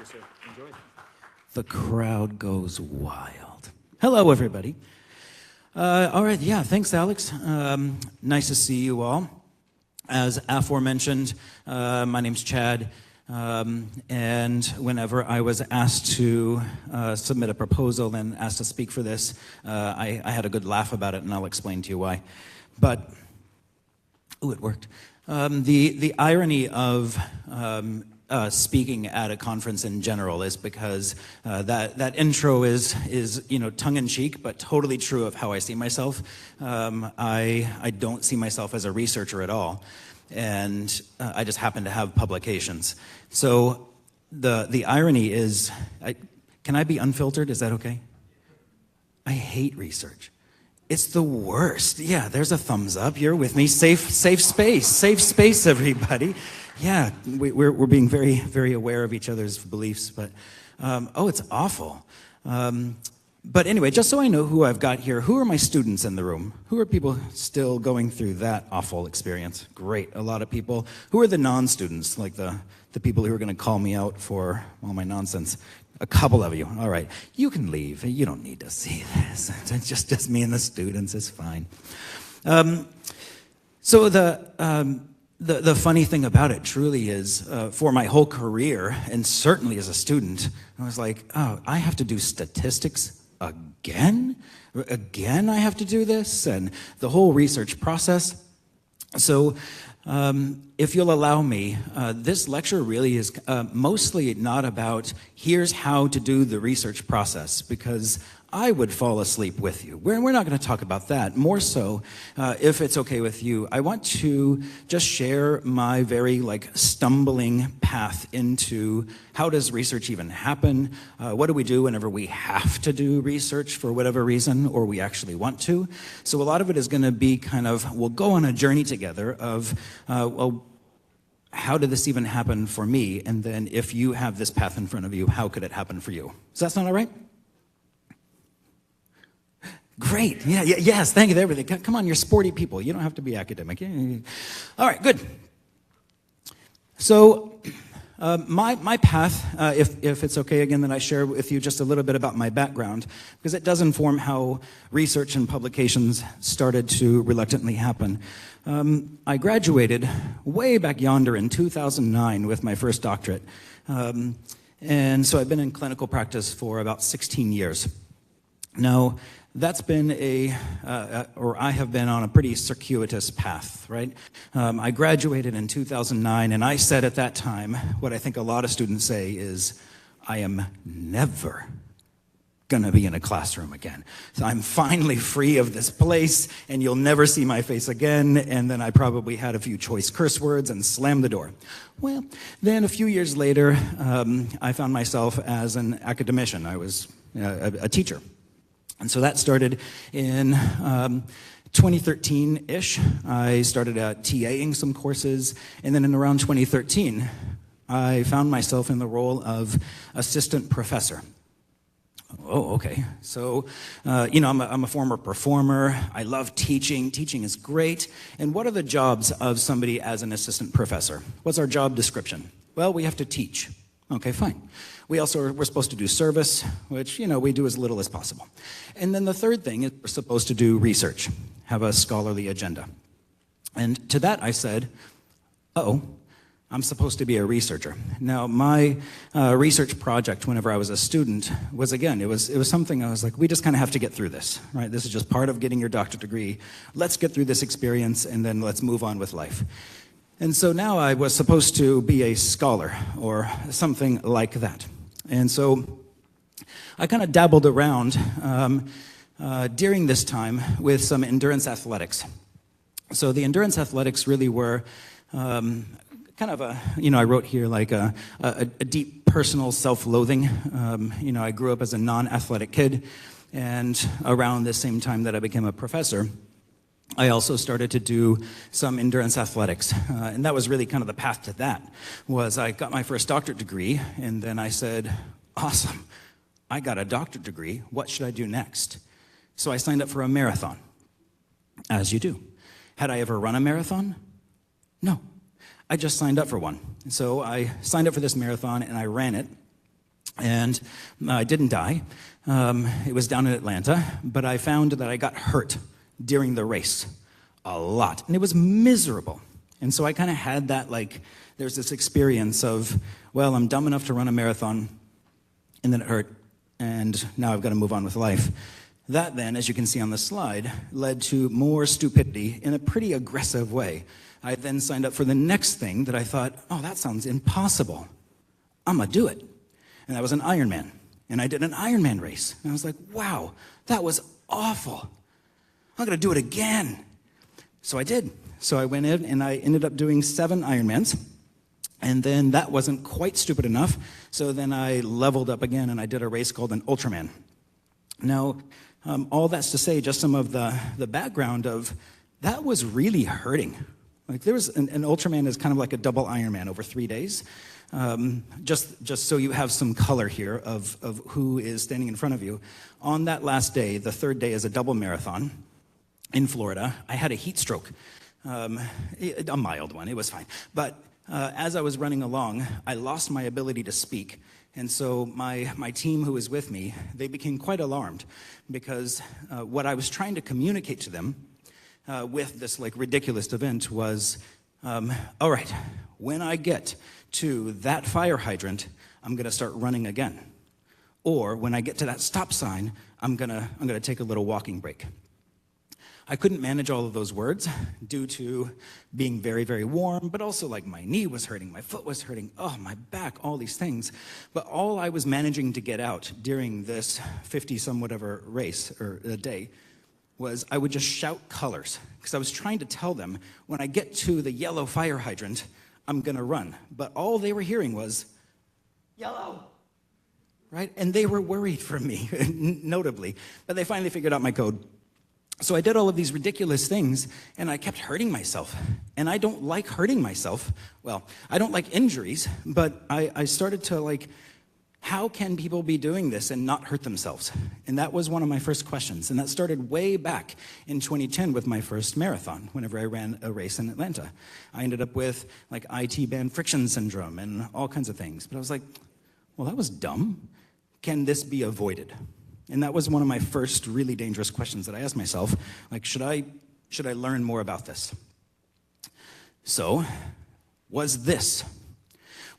sir. Enjoy. The crowd goes wild. Hello, everybody. All right, yeah, thanks, Alex. Nice to see you all. As aforementioned, my name's Chad, and whenever I was asked to submit a proposal and asked to speak for this, I had a good laugh about it, and I'll explain to you why. But, ooh, it worked. The irony of speaking at a conference in general is because that intro is tongue-in-cheek, but totally true of how I see myself. I don't see myself as a researcher at all, and I just happen to have publications. So the irony is, can I be unfiltered? Is that okay? I hate research. It's the worst. Yeah, there's a thumbs up. You're with me. Safe space, everybody. Yeah, we're being very, very aware of each other's beliefs, but it's awful. But anyway, just so I know who I've got here, who are my students in the room? Who are people still going through that awful experience? Great, a lot of people. Who are the non-students, like the people who are going to call me out for all my nonsense? A couple of you. All right, you can leave. You don't need to see this. It's just me and the students. It's fine. So the funny thing about it truly is, for my whole career, and certainly as a student, I was like, oh, I have to do statistics again? Again I have to do this? And the whole research process. So if you'll allow me, this lecture really is mostly not about here's how to do the research process, because I would fall asleep with you. We're not going to talk about that. More so, if it's okay with you, I want to just share my very stumbling path into how does research even happen? What do we do whenever we have to do research for whatever reason, or we actually want to? So a lot of it is going to be we'll go on a journey together of, how did this even happen for me? And then if you have this path in front of you, how could it happen for you? Does that sound all right? Great. Yeah, yes, thank you. Everything. Come on, you're sporty people. You don't have to be academic. All right, good. So my path, if it's okay again that I share with you just a little bit about my background, because it does inform how research and publications started to reluctantly happen. I graduated way back yonder in 2009 with my first doctorate. And so I've been in clinical practice for about 16 years. Now, that's been I have been on a pretty circuitous path, right? I graduated in 2009, and I said at that time, what I think a lot of students say is, I am never gonna be in a classroom again. So I'm finally free of this place, and you'll never see my face again, and then I probably had a few choice curse words and slammed the door. Well, then a few years later, I found myself as an academician. I was a teacher. And so that started in 2013-ish. I started TAing some courses, and then in around 2013, I found myself in the role of assistant professor. Oh, okay. So, I'm a former performer. I love teaching. Teaching is great. And what are the jobs of somebody as an assistant professor? What's our job description? Well, we have to teach. Okay, fine. We're supposed to do service, which, we do as little as possible. And then the third thing is we're supposed to do research, have a scholarly agenda. And to that I said, I'm supposed to be a researcher. Now, my research project whenever I was a student was, again, it was something I was like, we just kind of have to get through this, right? This is just part of getting your doctorate degree. Let's get through this experience, and then let's move on with life. And so now I was supposed to be a scholar or something like that. And so I kind of dabbled around during this time with some endurance athletics. So the endurance athletics really were kind of I wrote here a deep personal self-loathing. I grew up as a non-athletic kid, and around the same time that I became a professor, I also started to do some endurance athletics, and that was really kind of the path to that, was I got my first doctorate degree, and then I said, awesome, I got a doctorate degree, what should I do next? So I signed up for a marathon, as you do. Had I ever run a marathon? No, I just signed up for one. So I signed up for this marathon, and I ran it, And I didn't die. It was down in Atlanta, but I found that I got hurt during the race a lot, and it was miserable. And so I kind of had that, like, there's this experience of, well, I'm dumb enough to run a marathon, and then it hurt, and now I've got to move on with life. That then, as you can see on the slide, led to more stupidity in a pretty aggressive way. I then signed up for the next thing that I thought, oh, that sounds impossible. I'm gonna do it. And that was an Ironman. And I did an Ironman race. And I was like, wow, that was awful. I'm gonna do it again. So I did. So I went in and I ended up doing 7 Ironmans. And then that wasn't quite stupid enough. So then I leveled up again and I did a race called an Ultraman. Now, all that's to say, just some of the background of that was really hurting. Like there was an Ultraman is kind of like a double Ironman over 3 days. Just so you have some color here of who is standing in front of you. On that last day, the 3rd day is a double marathon in Florida. I had a heat stroke, a mild one, it was fine. But as I was running along, I lost my ability to speak. And so my team who was with me, they became quite alarmed because what I was trying to communicate to them with this like ridiculous event was, all right, when I get to that fire hydrant, I'm gonna start running again. Or when I get to that stop sign, I'm gonna take a little walking break. I couldn't manage all of those words due to being very, very warm, but also like my knee was hurting, my foot was hurting, oh, my back, all these things. But all I was managing to get out during this 50-some whatever race or a day was I would just shout colors because I was trying to tell them when I get to the yellow fire hydrant, I'm gonna run. But all they were hearing was, yellow, right? And they were worried for me, notably. But they finally figured out my code. So I did all of these ridiculous things, and I kept hurting myself. And I don't like hurting myself. Well, I don't like injuries, but I started to like, how can people be doing this and not hurt themselves? And that was one of my first questions. And that started way back in 2010 with my first marathon, whenever I ran a race in Atlanta. I ended up with like IT band friction syndrome and all kinds of things. But I was like, well, that was dumb. Can this be avoided? And that was one of my first really dangerous questions that I asked myself, like, should I learn more about this? So, was this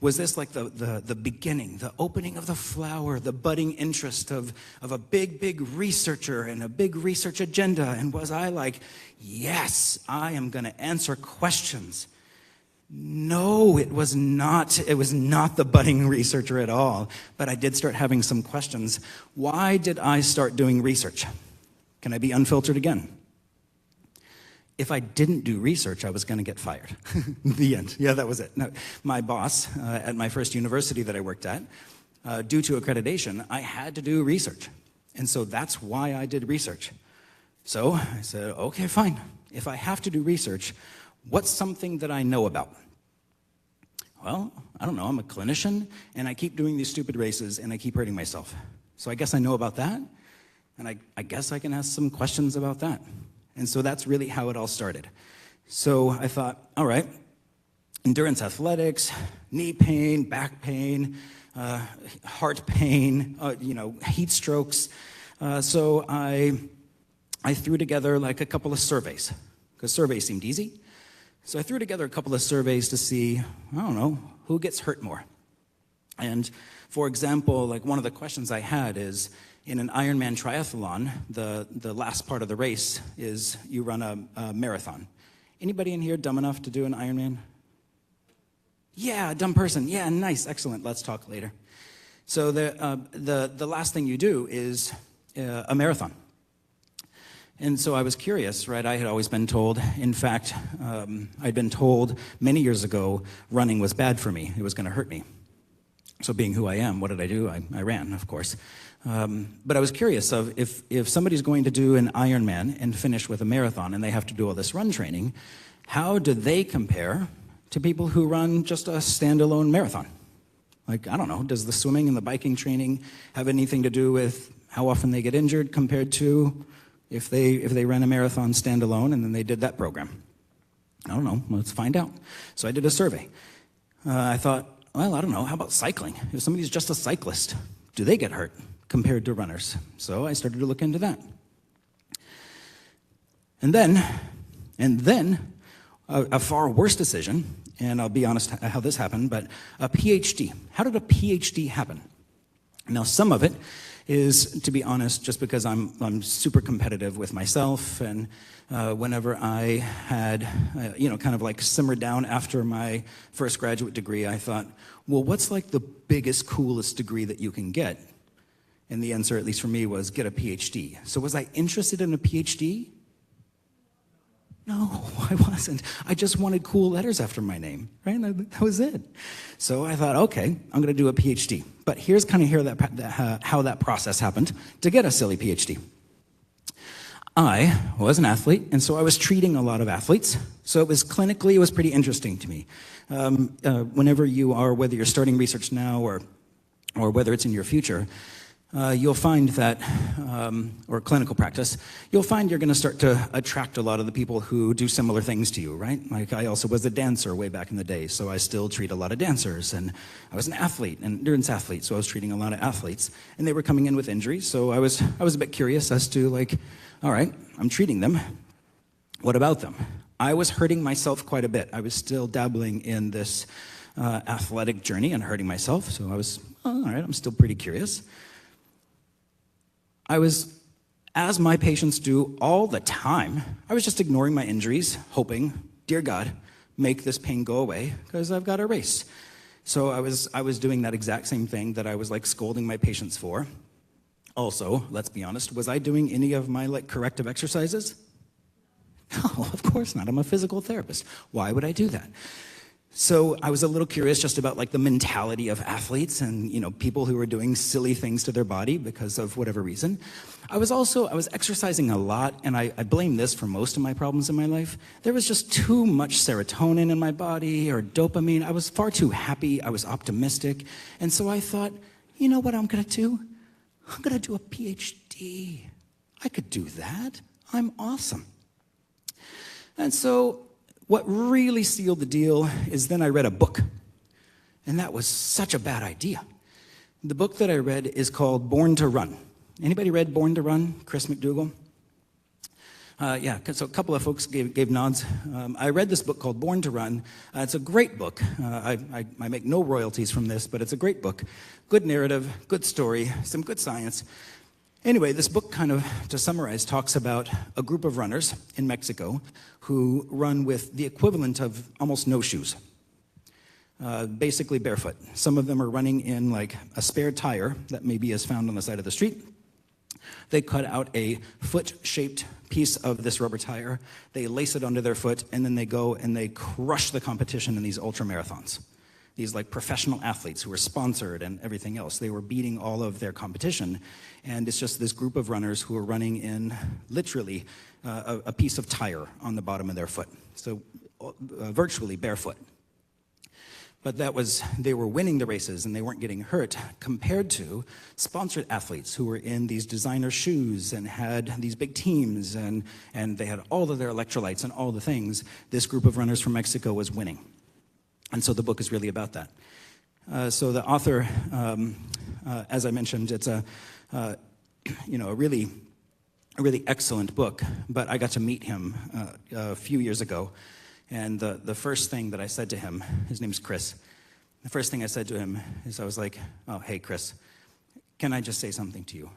like the beginning, the opening of the flower, the budding interest of a big, big researcher and a big research agenda? And was I like, yes, I am gonna answer questions? No, it was not. It was not the budding researcher at all. But I did start having some questions. Why did I start doing research? Can I be unfiltered again? If I didn't do research, I was going to get fired. The end. Yeah, that was it. No, my boss at my first university that I worked at, due to accreditation, I had to do research. And so that's why I did research. So I said, okay, fine. If I have to do research, what's something that I know about? Well, I don't know, I'm a clinician, and I keep doing these stupid races, and I keep hurting myself. So I guess I know about that, and I guess I can ask some questions about that. And so that's really how it all started. So I thought, all right, endurance athletics, knee pain, back pain, heart pain, heat strokes. So I threw together like a couple of surveys, because surveys seemed easy. So I threw together a couple of surveys to see, I don't know, who gets hurt more. And for example, like one of the questions I had is, in an Ironman triathlon, the last part of the race is you run a marathon. Anybody in here dumb enough to do an Ironman? Yeah, dumb person. Yeah, nice, excellent. Let's talk later. So the last thing you do is a marathon. And so I was curious, right? I had always been told, in fact, I'd been told many years ago running was bad for me. It was going to hurt me. So being who I am, what did I do? I ran, of course. But I was curious of if somebody's going to do an Ironman and finish with a marathon and they have to do all this run training, how do they compare to people who run just a standalone marathon? Like, I don't know, does the swimming and the biking training have anything to do with how often they get injured compared to if they ran a marathon standalone and then they did that program? I don't know, let's find out. So I did a survey. I thought, well, I don't know, how about cycling? If somebody's just a cyclist, do they get hurt compared to runners? So I started to look into that. And then a far worse decision, and I'll be honest how this happened, but a PhD. How did a PhD happen? Now, some of it is, to be honest, just because I'm super competitive with myself, and whenever I had, kind of like simmered down after my first graduate degree, I thought, well, what's like the biggest, coolest degree that you can get? And the answer, at least for me, was get a PhD. So was I interested in a PhD? No, I wasn't. I just wanted cool letters after my name, right? That was it. So I thought, okay, I'm going to do a PhD. But here's kind of how that process happened to get a silly PhD. I was an athlete, and so I was treating a lot of athletes. So it was pretty interesting to me. Whenever you are, whether you're starting research now or whether it's in your future, you'll find that, or clinical practice, you'll find you're going to start to attract a lot of the people who do similar things to you, right? Like I also was a dancer way back in the day, so I still treat a lot of dancers, and I was an athlete, an endurance athlete, so I was treating a lot of athletes, and they were coming in with injuries, so I was a bit curious as to like, all right, I'm treating them, what about them? I was hurting myself quite a bit. I was still dabbling in this athletic journey and hurting myself, so I was, all right, I'm still pretty curious. I was, as my patients do all the time, I was just ignoring my injuries, hoping, dear God, make this pain go away, because I've got a race. So I was doing that exact same thing that I was like scolding my patients for. Also, let's be honest, was I doing any of my like corrective exercises? No, of course not. I'm a physical therapist. Why would I do that? So I was a little curious just about like the mentality of athletes and, people who were doing silly things to their body because of whatever reason. I was exercising a lot, and I blame this for most of my problems in my life. There was just too much serotonin in my body or dopamine. I was far too happy. I was optimistic. And so I thought, you know what I'm going to do? I'm going to do a PhD. I could do that. I'm awesome. And so what really sealed the deal is then I read a book, and that was such a bad idea. The book that I read is called Born to Run. Anybody read Born to Run, Chris McDougall? Yeah, so a couple of folks gave nods. I read this book called Born to Run. It's a great book. I make no royalties from this, but it's a great book. Good narrative, good story, some good science. Anyway, this book kind of, to summarize, talks about a group of runners in Mexico who run with the equivalent of almost no shoes, basically barefoot. Some of them are running in like a spare tire that maybe is found on the side of the street. They cut out a foot-shaped piece of this rubber tire, they lace it onto their foot, and then they go and they crush the competition in these ultra marathons. These like professional athletes who were sponsored and everything else. They were beating all of their competition. And it's just this group of runners who are running in literally a piece of tire on the bottom of their foot. So virtually barefoot. But they were winning the races and they weren't getting hurt compared to sponsored athletes who were in these designer shoes and had these big teams and they had all of their electrolytes and all the things. This group of runners from Mexico was winning. And so the book is really about that. So the author, as I mentioned, it's a really excellent book. But I got to meet him a few years ago, and the first thing that I said to him, his name's Chris. The first thing I said to him is I was like, "Oh, hey, Chris, can I just say something to you?"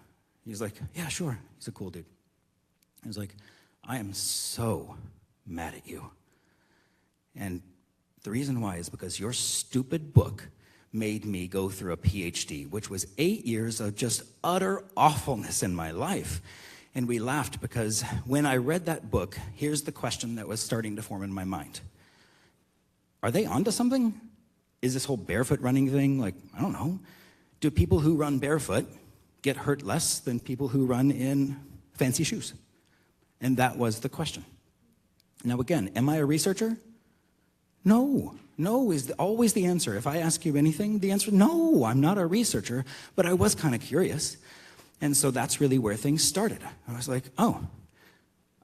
He's like, "Yeah, sure." He's a cool dude. I was like, "I am so mad at you, and the reason why is because your stupid book made me go through a PhD, which was 8 years of just utter awfulness in my life." And we laughed because when I read that book, here's the question that was starting to form in my mind. Are they onto something? Is this whole barefoot running thing, like, I don't know. Do people who run barefoot get hurt less than people who run in fancy shoes? And that was the question. Now again, am I a researcher? No is always the answer. If I ask you anything, the answer, no, I'm not a researcher, but I was kind of curious. And so that's really where things started. I was like, oh,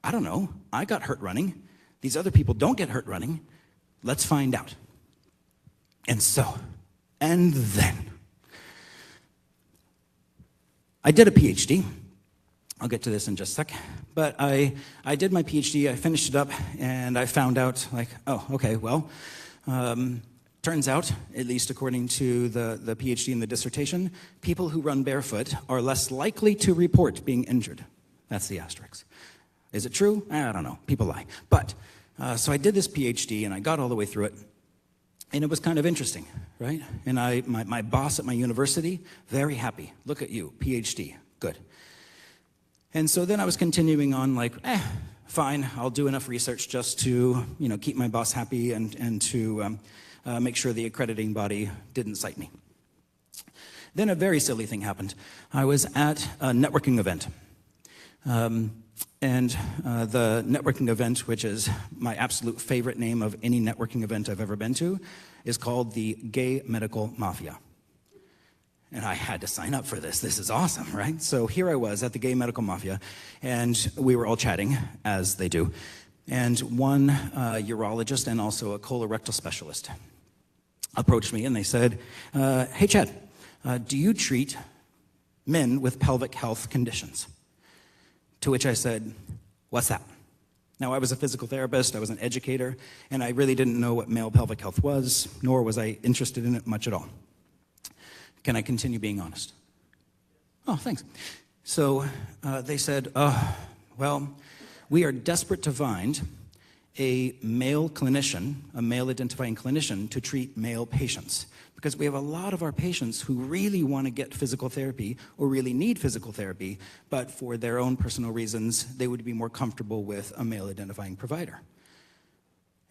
I don't know. I got hurt running. These other people don't get hurt running. Let's find out. And so And then I did a PhD. I'll get to this in just a sec. But I did my PhD, I finished it up, and I found out, like, oh, okay, well, turns out, at least according to the PhD and the dissertation, people who run barefoot are less likely to report being injured. That's the asterisk. Is it true? I don't know. People lie. But, so I did this PhD, and I got all the way through it, and it was kind of interesting, right? And my boss at my university, very happy. Look at you, PhD, good. And so then I was continuing on like, fine, I'll do enough research just to, keep my boss happy and to make sure the accrediting body didn't cite me. Then a very silly thing happened. I was at a networking event. And the networking event, which is my absolute favorite name of any networking event I've ever been to, is called the Gay Medical Mafia. And I had to sign up for this. This is awesome, right? So here I was at the Gay Medical Mafia, and we were all chatting, as they do. And one urologist and also a colorectal specialist approached me, and they said, hey, Chad, do you treat men with pelvic health conditions? To which I said, what's that? Now, I was a physical therapist, I was an educator, and I really didn't know what male pelvic health was, nor was I interested in it much at all. Can I continue being honest? Oh, thanks. So they said, well, we are desperate to find a male clinician, a male-identifying clinician, to treat male patients. Because we have a lot of our patients who really want to get physical therapy or really need physical therapy, but for their own personal reasons, they would be more comfortable with a male-identifying provider.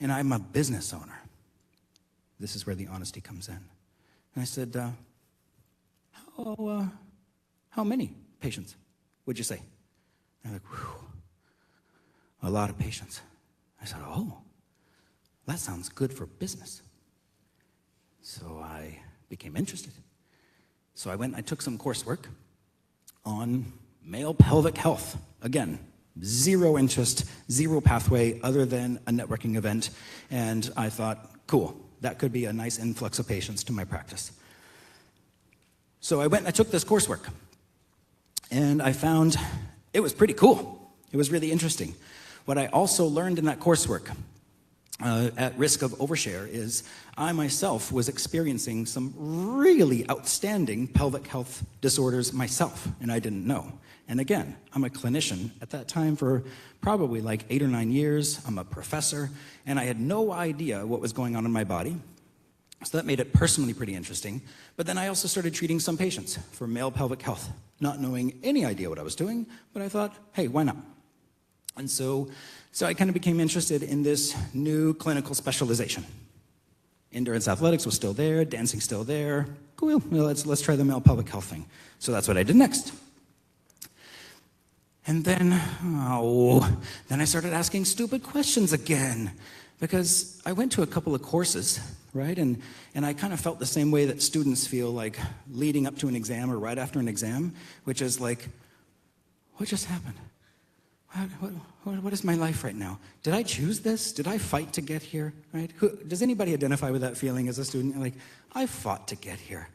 And I'm a business owner. This is where the honesty comes in. And I said, how many patients would you say? And they're like, whew, a lot of patients. I said, oh, that sounds good for business. So I became interested. So I took some coursework on male pelvic health. Again, zero interest, zero pathway other than a networking event. And I thought, cool, that could be a nice influx of patients to my practice. So I took this coursework, and I found it was pretty cool. It was really interesting. What I also learned in that coursework, at risk of overshare, is I myself was experiencing some really outstanding pelvic health disorders myself, and I didn't know. And again, I'm a clinician at that time for probably like 8 or 9 years. I'm a professor, and I had no idea what was going on in my body. So that made it personally pretty interesting. But then I also started treating some patients for male pelvic health, not knowing any idea what I was doing, but I thought, hey, why not? And so I kind of became interested in this new clinical specialization. Endurance athletics was still there, dancing still there. Cool, well, let's try the male pelvic health thing. So that's what I did next. And then I started asking stupid questions again. Because I went to a couple of courses, right? And I kind of felt the same way that students feel like leading up to an exam or right after an exam, which is like, what just happened? What is my life right now? Did I choose this? Did I fight to get here, right? Does anybody identify with that feeling as a student? Like, I fought to get here.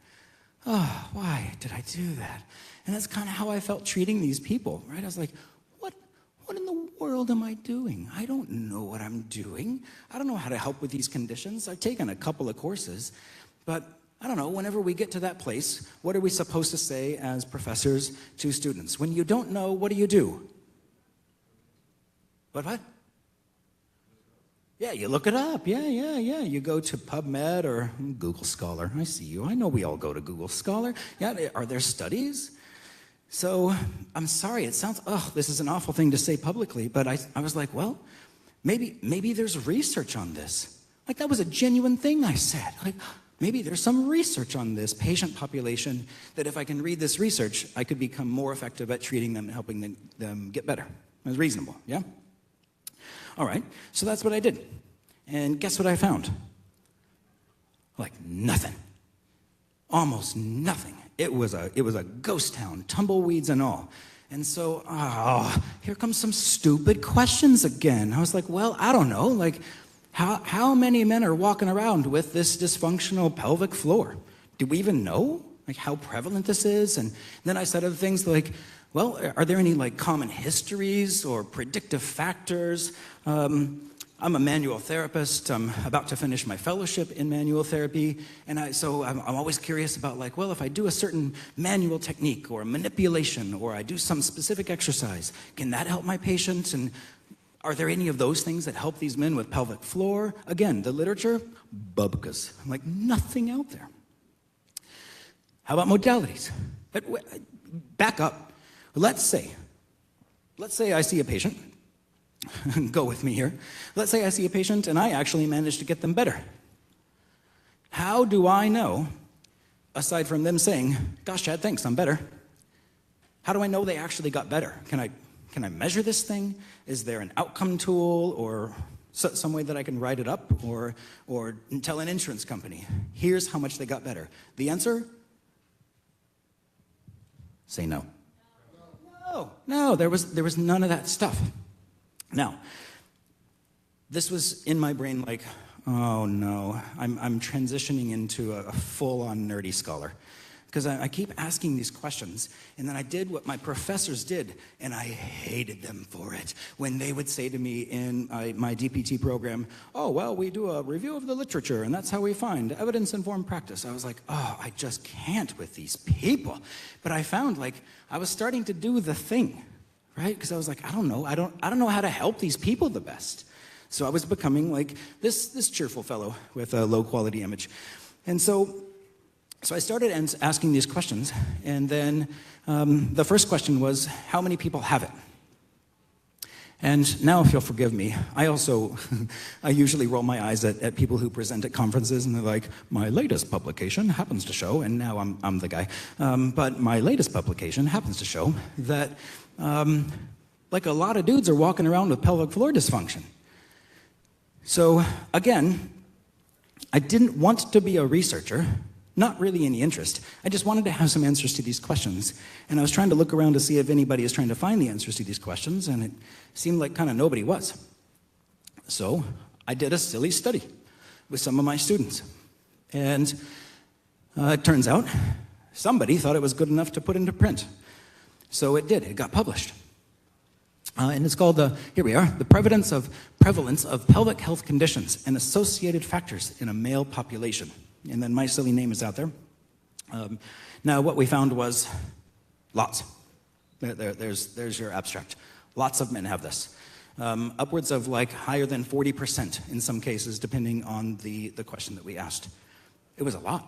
Oh, why did I do that? And that's kind of how I felt treating these people, right? I was like, what in the world am I doing? I don't know what I'm doing. I don't know how to help with these conditions. I've taken a couple of courses, but I don't know, whenever we get to that place, what are we supposed to say as professors to students? When you don't know, what do? What? Yeah, you look it up. Yeah. You go to PubMed or Google Scholar. I see you. I know we all go to Google Scholar. Yeah, are there studies? So I'm sorry, it sounds, this is an awful thing to say publicly, but I was like, well, maybe there's research on this. Like, that was a genuine thing I said. Like, maybe there's some research on this patient population that if I can read this research, I could become more effective at treating them and helping them get better. It was reasonable, yeah? All right, so that's what I did. And guess what I found? Like, nothing. Almost nothing. It was a ghost town, tumbleweeds and all. And so, here comes some stupid questions again. I was like, well, I don't know, like, how many men are walking around with this dysfunctional pelvic floor? do we even know like how prevalent this is? And then I said other things like, well, are there any like common histories or predictive factors? I'm a manual therapist. I'm about to finish my fellowship in manual therapy. And so I'm always curious about like, well, if I do a certain manual technique or manipulation, or I do some specific exercise, can that help my patient? And are there any of those things that help these men with pelvic floor? Again, the literature, bubkas. Like nothing out there. How about modalities? Back up. Let's say I see a patient. Go with me here. Let's say I see a patient and I actually manage to get them better. How do I know, aside from them saying, gosh, Chad, thanks, I'm better, how do I know they actually got better? Can I measure this thing? Is there an outcome tool or some way that I can write it up or tell an insurance company, here's how much they got better? The answer? Say no. No, there was none of that stuff. Now, this was in my brain like, oh no, I'm transitioning into a full-on nerdy scholar. Because I keep asking these questions, and then I did what my professors did, and I hated them for it. When they would say to me in my DPT program, oh, well, we do a review of the literature, and that's how we find evidence-informed practice. I was like, oh, I just can't with these people. But I found, like, I was starting to do the thing, right? Because I was like, I don't know how to help these people the best. So I was becoming like this cheerful fellow with a low-quality image. And so I started asking these questions, and then the first question was, how many people have it? And now, if you'll forgive me, I usually roll my eyes at people who present at conferences, and they're like, my latest publication happens to show, and now I'm the guy, but my latest publication happens to show that like a lot of dudes are walking around with pelvic floor dysfunction. So again, I didn't want to be a researcher. Not really any interest. I just wanted to have some answers to these questions. And I was trying to look around to see if anybody is trying to find the answers to these questions, and it seemed like kind of nobody was. So I did a silly study with some of my students. And it turns out somebody thought it was good enough to put into print. So it did. It got published. And it's called, here we are, the prevalence of pelvic health conditions and associated factors in a male population. And then my silly name is out there. Now, what we found was lots. There's your abstract. Lots of men have this. Upwards of like higher than 40% in some cases, depending on the question that we asked. It was a lot.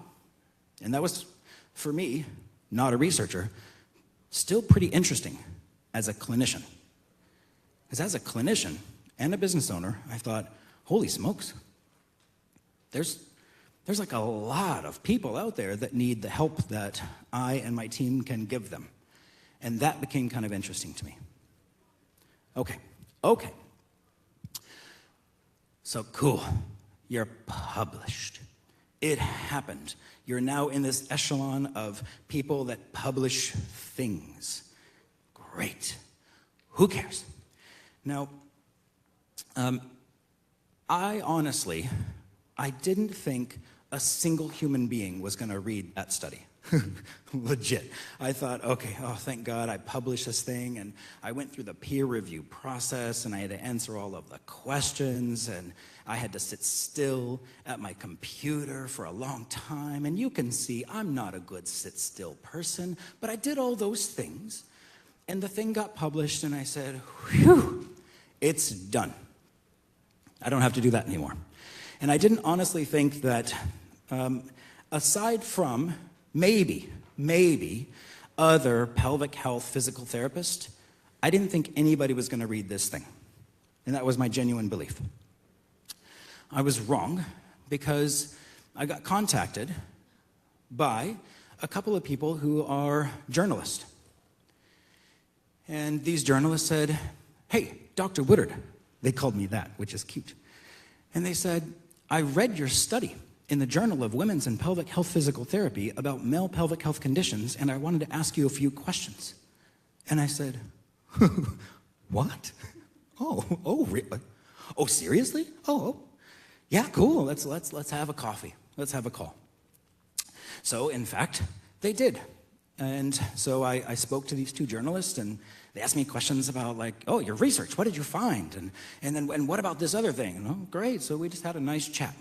And that was, for me, not a researcher, still pretty interesting as a clinician. Because as a clinician and a business owner, I thought, holy smokes, there's like a lot of people out there that need the help that I and my team can give them. And that became kind of interesting to me. Okay. So cool, you're published. It happened. You're now in this echelon of people that publish things. Great. Who cares? Now, I didn't think a single human being was going to read that study. Legit. I thought, okay, oh, thank God I published this thing, and I went through the peer review process, and I had to answer all of the questions, and I had to sit still at my computer for a long time, and you can see I'm not a good sit-still person, but I did all those things, and the thing got published, and I said, whew, it's done. I don't have to do that anymore. And I didn't honestly think that, aside from maybe other pelvic health physical therapists, I didn't think anybody was going to read this thing. And that was my genuine belief. I was wrong because I got contacted by a couple of people who are journalists. And these journalists said, hey, Dr. Woodard. They called me that, which is cute. And they said, I read your study in the Journal of Women's and Pelvic Health Physical Therapy about male pelvic health conditions, and I wanted to ask you a few questions. And I said, what? Oh, really? Oh, seriously? Oh, yeah, cool. Let's have a coffee. Let's have a call. So, in fact, they did. And so I spoke to these two journalists, and they asked me questions about, like, oh, your research, what did you find? And what about this other thing? And, oh, great, so we just had a nice chat.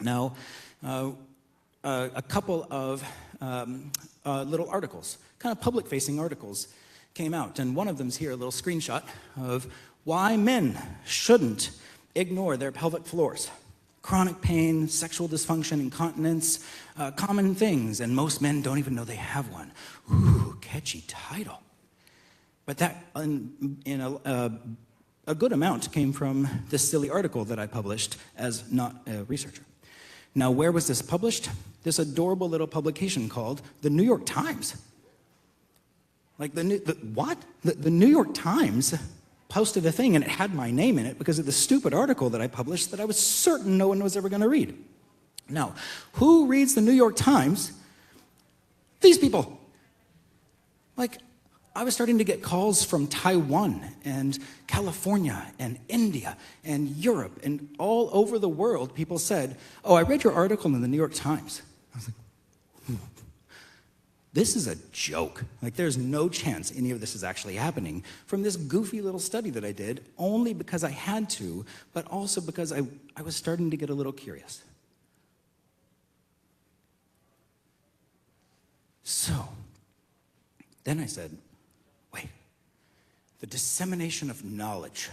Now, a couple of little articles, kind of public-facing articles, came out, and one of them's here, a little screenshot of why men shouldn't ignore their pelvic floors. Chronic pain, sexual dysfunction, incontinence, common things, and most men don't even know they have one. Ooh, catchy title. But that, a good amount came from this silly article that I published as not a researcher. Now, where was this published? This adorable little publication called the New York Times. Like, the New York Times posted a thing, and it had my name in it because of the stupid article that I published that I was certain no one was ever going to read. Now, who reads the New York Times? These people. Like, I was starting to get calls from Taiwan and California and India and Europe and all over the world. People said, oh, I read your article in the New York Times. I was like, this is a joke. Like, there's no chance any of this is actually happening from this goofy little study that I did, only because I had to, but also because I was starting to get a little curious. So, then I said, wait, the dissemination of knowledge.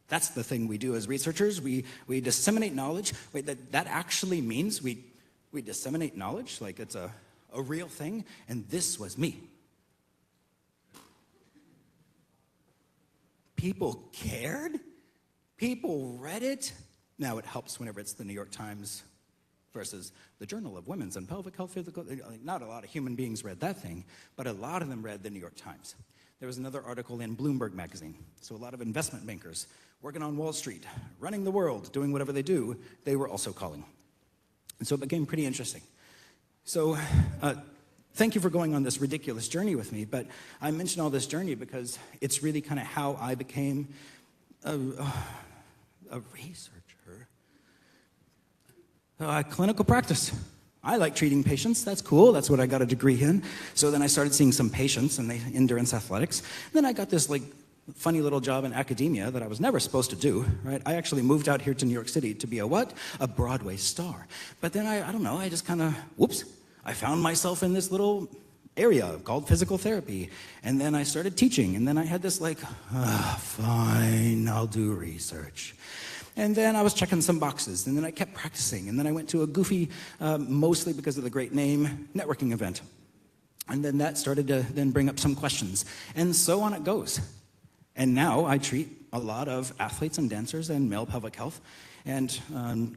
That's the thing we do as researchers. We disseminate knowledge. Wait, that actually means we disseminate knowledge? Like, it's a real thing? And this was me. People cared? People read it? Now, it helps whenever it's the New York Times versus the Journal of Women's and Pelvic Health. Not a lot of human beings read that thing, but a lot of them read the New York Times. There was another article in Bloomberg magazine. So a lot of investment bankers working on Wall Street, running the world, doing whatever they do, they were also calling. And so it became pretty interesting. So thank you for going on this ridiculous journey with me, but I mention all this journey because it's really kind of how I became a researcher. Clinical practice. I like treating patients. That's cool. That's what I got a degree in. So then I started seeing some patients in the endurance athletics. Then I got this like funny little job in academia that I was never supposed to do, right? I actually moved out here to New York City to be a what? A Broadway star. But then I don't know, I just kind of, whoops, I found myself in this little area called physical therapy. And then I started teaching. And then I had this like, fine, I'll do research. And then I was checking some boxes, and then I kept practicing, and then I went to a goofy, mostly because of the great name, networking event. And then that started to then bring up some questions, and so on it goes. And now I treat a lot of athletes and dancers and male pelvic health, and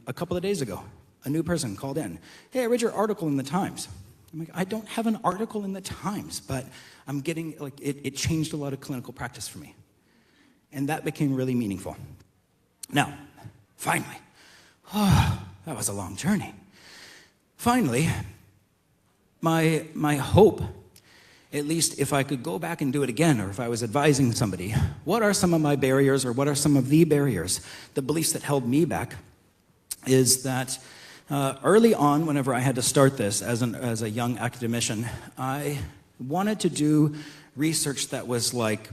a couple of days ago, a new person called in. Hey, I read your article in the Times. I'm like, I don't have an article in the Times, but I'm getting, like, it changed a lot of clinical practice for me. And that became really meaningful. Now, finally, that was a long journey. Finally, my hope, at least if I could go back and do it again, or if I was advising somebody, what are some of my barriers, or what are some of the barriers, the beliefs that held me back, is that early on, whenever I had to start this as a young academician, I wanted to do research that was like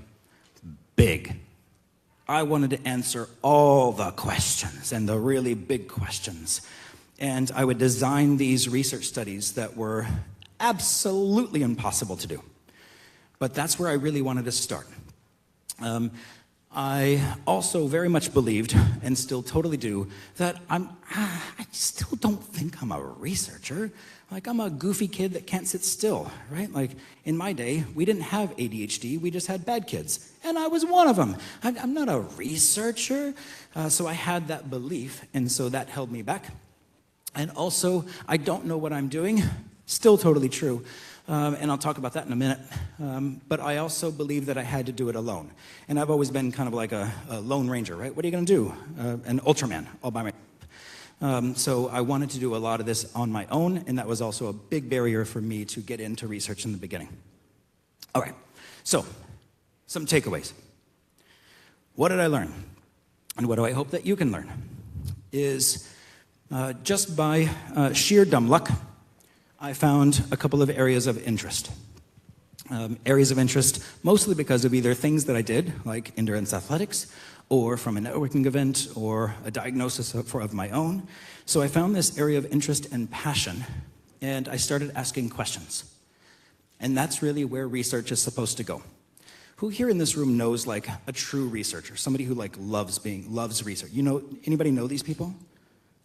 big. I wanted to answer all the questions and the really big questions. And I would design these research studies that were absolutely impossible to do. But that's where I really wanted to start. I also very much believed, and still totally do, that I still don't think I'm a researcher. Like, I'm a goofy kid that can't sit still, right? Like, in my day, we didn't have ADHD, we just had bad kids. And I was one of them. I'm not a researcher. So I had that belief, and so that held me back. And also, I don't know what I'm doing. Still totally true. And I'll talk about that in a minute. But I also believe that I had to do it alone. And I've always been kind of like a lone ranger, right? What are you going to do? An Ultraman, all by myself. So I wanted to do a lot of this on my own, and that was also a big barrier for me to get into research in the beginning. All right, so some takeaways. What did I learn? And what do I hope that you can learn? Is just by sheer dumb luck, I found a couple of areas of interest. Areas of interest mostly because of either things that I did, like endurance athletics, or from a networking event, or a diagnosis of my own. So I found this area of interest and passion, and I started asking questions. And that's really where research is supposed to go. Who here in this room knows like a true researcher, somebody who like loves research? You know, anybody know these people?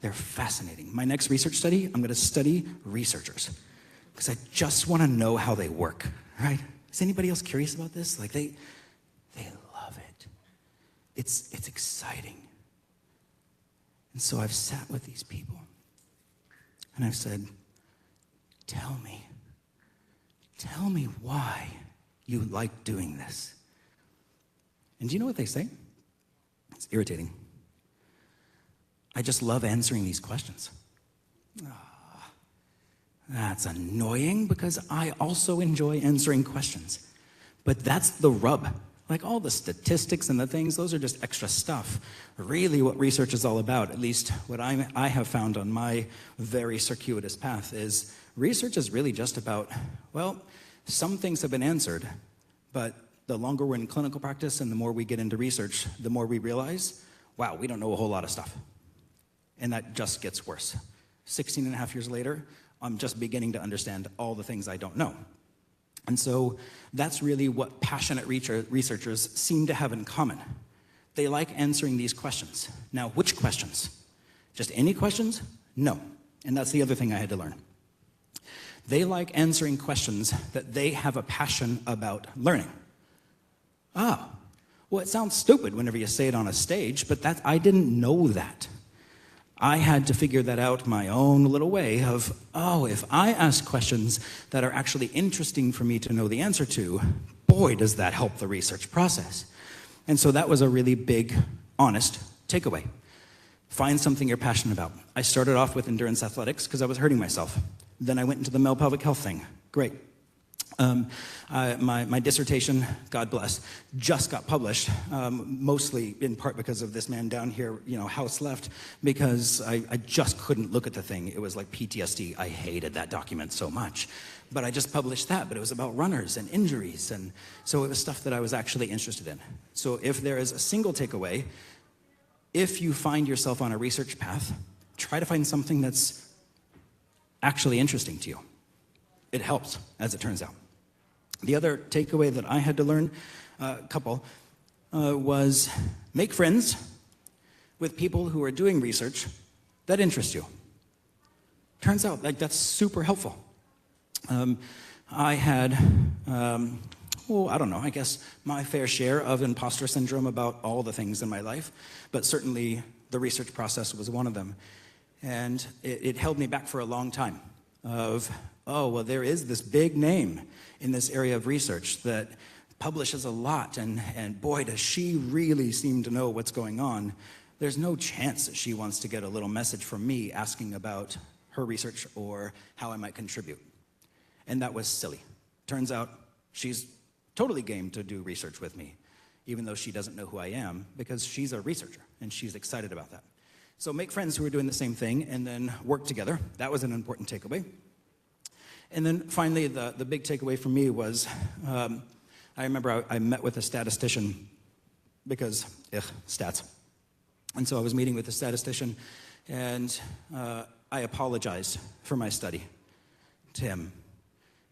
They're fascinating. My next research study, I'm gonna study researchers, because I just wanna know how they work, right? Is anybody else curious about this? Like they love it. It's exciting. And so I've sat with these people and I've said, tell me why you like doing this. And do you know what they say? It's irritating. I just love answering these questions. That's annoying because I also enjoy answering questions. But that's the rub. Like all the statistics and the things, those are just extra stuff. Really what research is all about, at least what I have found on my very circuitous path, is research is really just about, well, some things have been answered, but the longer we're in clinical practice and the more we get into research, the more we realize, wow, we don't know a whole lot of stuff. And that just gets worse. 16 and a half years later, I'm just beginning to understand all the things I don't know. And so that's really what passionate researchers seem to have in common. They like answering these questions. Now, which questions? Just any questions? No. And that's the other thing I had to learn. They like answering questions that they have a passion about learning. Well, it sounds stupid whenever you say it on a stage, but I didn't know that. I had to figure that out my own little way of, if I ask questions that are actually interesting for me to know the answer to, boy, does that help the research process. And so that was a really big, honest takeaway. Find something you're passionate about. I started off with endurance athletics because I was hurting myself. Then I went into the male pelvic health thing. Great. My dissertation, God bless, just got published, mostly in part because of this man down here, house left, because I just couldn't look at the thing. It was like PTSD. I hated that document so much. But I just published that, but it was about runners and injuries, and so it was stuff that I was actually interested in. So if there is a single takeaway, if you find yourself on a research path, try to find something that's actually interesting to you. It helps, as it turns out. The other takeaway that I had to learn, was make friends with people who are doing research that interest you. Turns out that's super helpful. I had, I don't know, I guess my fair share of imposter syndrome about all the things in my life, but certainly the research process was one of them. And it held me back for a long time of, there is this big name in this area of research that publishes a lot, and boy, does she really seem to know what's going on. There's no chance that she wants to get a little message from me asking about her research or how I might contribute. And that was silly. Turns out she's totally game to do research with me, even though she doesn't know who I am, because she's a researcher and she's excited about that. So make friends who are doing the same thing and then work together. That was an important takeaway. And then finally, the big takeaway for me was, I remember I met with a statistician because, stats. And so I was meeting with a statistician, and I apologized for my study to him.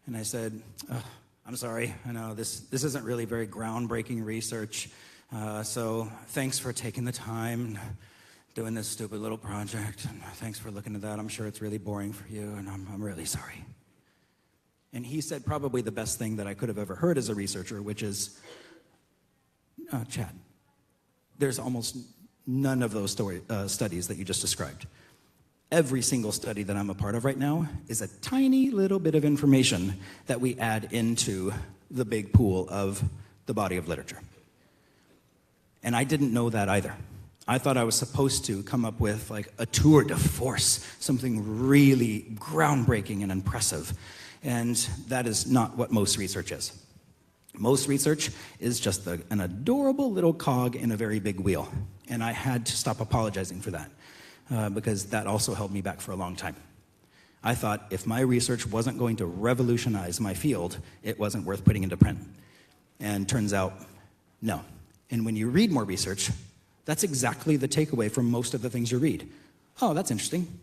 And I said, I'm sorry, I know this isn't really very groundbreaking research, so thanks for taking the time and doing this stupid little project, and thanks for looking at that. I'm sure it's really boring for you, and I'm really sorry. And he said probably the best thing that I could have ever heard as a researcher, which is, Chad, there's almost none of those studies that you just described. Every single study that I'm a part of right now is a tiny little bit of information that we add into the big pool of the body of literature. And I didn't know that either. I thought I was supposed to come up with like a tour de force, something really groundbreaking and impressive. And that is not what most research is. Most research is just an adorable little cog in a very big wheel. And I had to stop apologizing for that, because that also held me back for a long time. I thought if my research wasn't going to revolutionize my field, it wasn't worth putting into print. And turns out, no. And when you read more research, that's exactly the takeaway from most of the things you read. Oh, that's interesting.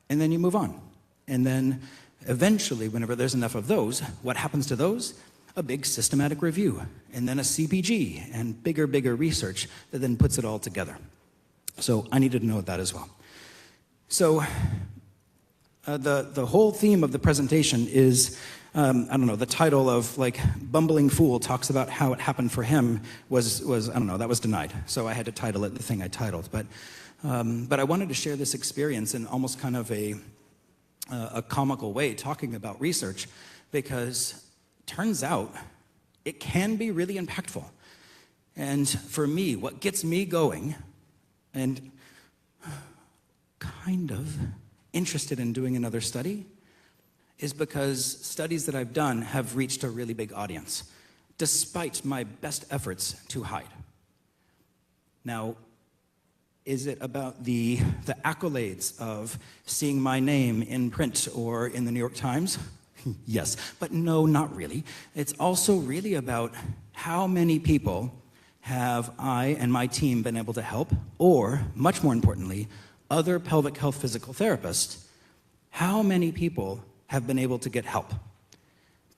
And then you move on. And then eventually, whenever there's enough of those, what happens to those? A big systematic review, and then a CPG, and bigger research that then puts it all together. So I needed to know that as well. So the whole theme of the presentation is, I don't know, the title of like Bumbling Fool talks about how it happened for him was I don't know, that was denied. So I had to title it the thing I titled. But I wanted to share this experience in almost kind of a comical way, talking about research, because turns out it can be really impactful. And for me, what gets me going and kind of interested in doing another study is because studies that I've done have reached a really big audience, despite my best efforts to hide. Now, is it about the accolades of seeing my name in print or in the New York Times? Yes, but no, not really. It's also really about how many people have I and my team been able to help, or, much more importantly, other pelvic health physical therapists, how many people have been able to get help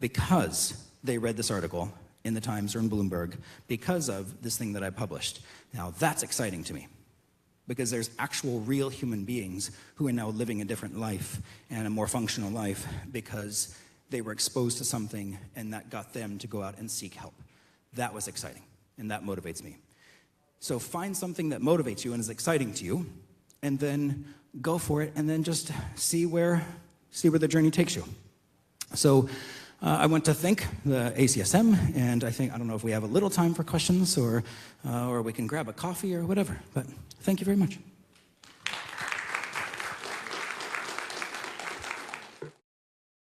because they read this article in the Times or in Bloomberg, because of this thing that I published. Now, that's exciting to me, because there's actual real human beings who are now living a different life and a more functional life because they were exposed to something and that got them to go out and seek help. That was exciting, and that motivates me. So find something that motivates you and is exciting to you, and then go for it, and then just see where the journey takes you. So I went to Think, the ACSM, and I don't know if we have a little time for questions, or we can grab a coffee or whatever, but thank you very much.